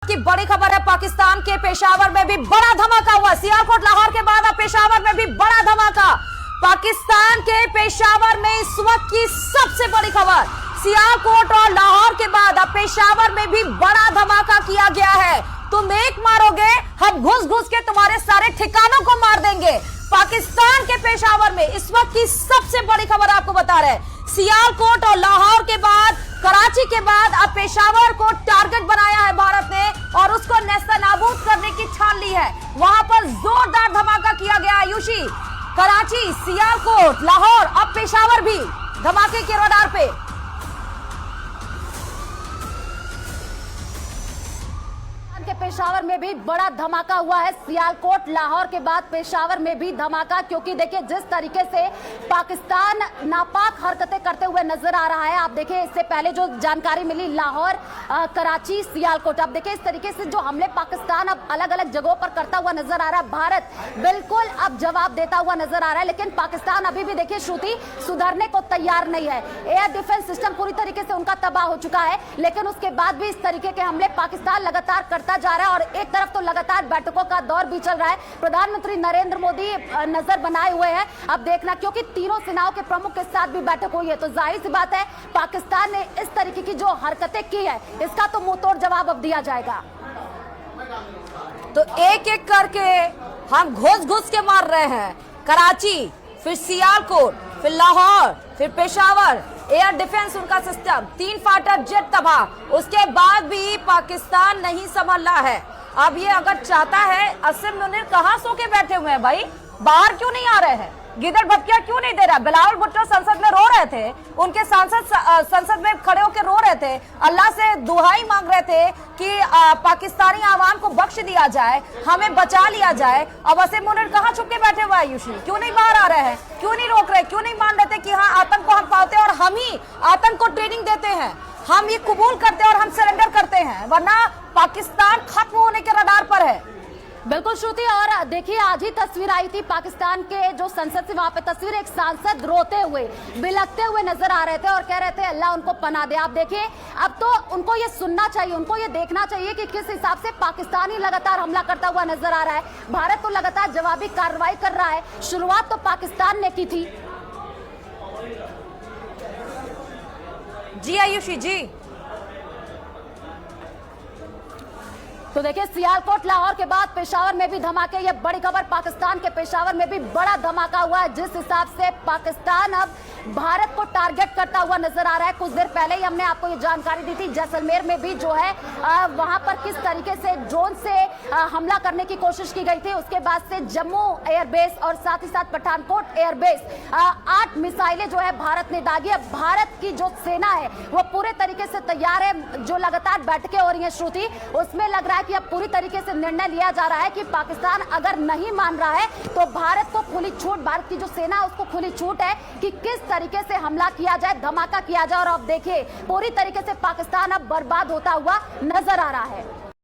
की बड़ी खबर है, पाकिस्तान के पेशावर में भी बड़ा धमाका हुआ। सियालकोट लाहौर के बाद अब पेशावर में भी बड़ा धमाका। पाकिस्तान के पेशावर में इस वक्त की सबसे बड़ी खबर, सियालकोट और लाहौर के बाद अब पेशावर में भी बड़ा धमाका किया गया है। तुम एक मारोगे, हम घुस घुस के तुम्हारे सारे ठिकानों को मार देंगे। पाकिस्तान के पेशावर में इस वक्त की सबसे बड़ी खबर आपको बता रहे हैं। सियालकोट और लाहौर के बाद, कराची के बाद अब पेशावर को टारगेट बनाया है भारत ने और उसको नेस्तनाबूद करने की ठान ली है। वहां पर जोरदार धमाका किया गया। आयुषी, कराची, सियालकोट, लाहौर, अब पेशावर भी धमाके के रडार पे। के पेशावर में भी बड़ा धमाका हुआ है। सियालकोट, लाहौर के बाद पेशावर में भी धमाका, क्योंकि देखिए जिस तरीके से पाकिस्तान नापाक हरकतें करते हुए नजर आ रहा है। आप देखिए इससे पहले जो जानकारी मिली, लाहौर, कराची, सियालकोट, अब देखिए इस तरीके से जो हमले पाकिस्तान अब अलग अलग जगहों पर करता हुआ नजर आ रहा है। भारत बिल्कुल अब जवाब देता हुआ नजर आ रहा है, लेकिन पाकिस्तान अभी भी देखिए श्रुति सुधरने को तैयार नहीं है। एयर डिफेंस सिस्टम पूरी तरीके से उनका तबाह हो चुका है, लेकिन उसके बाद भी इस तरीके के हमले पाकिस्तान लगातार करता जा रहा है। और एक तरफ तो लगातार बैठकों का दौर भी चल रहा है। प्रधानमंत्री नरेंद्र मोदी नजर बनाए हुए हैं। अब देखना, क्योंकि तीनों सेनाओं के प्रमुख के साथ भी बैठक हुई है, तो जाहिर सी बात है पाकिस्तान ने इस तरीके की जो हरकतें की है, इसका तो मुंहतोड़ जवाब अब दिया जाएगा। तो एक एक करके हम घुस घुस के मार रहे हैं। कराची, फिर सियालकोट, फिर लाहौर, फिर पेशावर। एयर डिफेंस उनका सिस्टम, 3 फाइटर जेट तबाह। उसके बाद भी पाकिस्तान नहीं संभल रहा है। अब ये अगर चाहता है, असीम मुनीर कहां सो के बैठे हुए हैं भाई, बाहर क्यों नहीं आ रहे हैं? गिदड़ भटकिया क्यों नहीं दे रहा? बिलावल भुट्टो संसद में रो रहे थे, उनके सांसद संसद में खड़े होकर रो रहे थे, अल्लाह से दुहाई मांग रहे थे कि पाकिस्तानी आवाम को बख्श दिया जाए, हमें बचा लिया जाए। अब असीम मुनीर कहाँ छुप के बैठे हुए हैं? आयुषी, क्यों नहीं बाहर आ रहे हैं? क्यों नहीं रोक रहे? क्यों नहीं मान रहे थे कि हाँ आतंक को हम पाते हैं और हम ही आतंक को ट्रेनिंग देते हैं, हम ये कबूल करते हैं और हम सरेंडर करते हैं, वरना पाकिस्तान खत्म होने के रडार पर है। बिल्कुल श्रुति, और देखिए आज ही तस्वीर आई थी पाकिस्तान के जो संसद से, वहां पे तस्वीर एक सांसद रोते हुए, बिलखते हुए नजर आ रहे थे और कह रहे थे अल्लाह उनको पनाह दे। आप देखिए अब तो उनको ये सुनना चाहिए, उनको ये देखना चाहिए कि किस हिसाब से पाकिस्तान ही लगातार हमला करता हुआ नजर आ रहा है। भारत तो लगातार जवाबी कार्रवाई कर रहा है। शुरुआत तो पाकिस्तान ने की थी। जी आयुषी जी, तो देखिए सियालकोट, लाहौर के बाद पेशावर में भी धमाके। ये बड़ी खबर, पाकिस्तान के पेशावर में भी बड़ा धमाका हुआ है। जिस हिसाब से पाकिस्तान अब भारत को टारगेट करता हुआ नजर आ रहा है। कुछ देर पहले ही हमने आपको ये जानकारी दी थी, जैसलमेर में भी जो है वहां पर किस तरीके से ड्रोन से हमला करने की कोशिश की गई थी। उसके बाद से जम्मू एयरबेस और साथ ही साथ पठानकोट एयरबेस 8 मिसाइलें जो है भारत ने दागी है। भारत की जो सेना है वो पूरे तरीके से तैयार है। जो लगातार बैठकें हो रही है श्रुति, उसमें लग रहा है कि अब पूरी तरीके से निर्णय लिया जा रहा है कि पाकिस्तान अगर नहीं मान रहा है तो भारत को खुली छूट, भारत की जो सेना है उसको खुली छूट है कि किस तरीके से हमला किया जाए, धमाका किया जाए। और अब देखिए पूरी तरीके से पाकिस्तान अब बर्बाद होता हुआ नजर आ रहा है।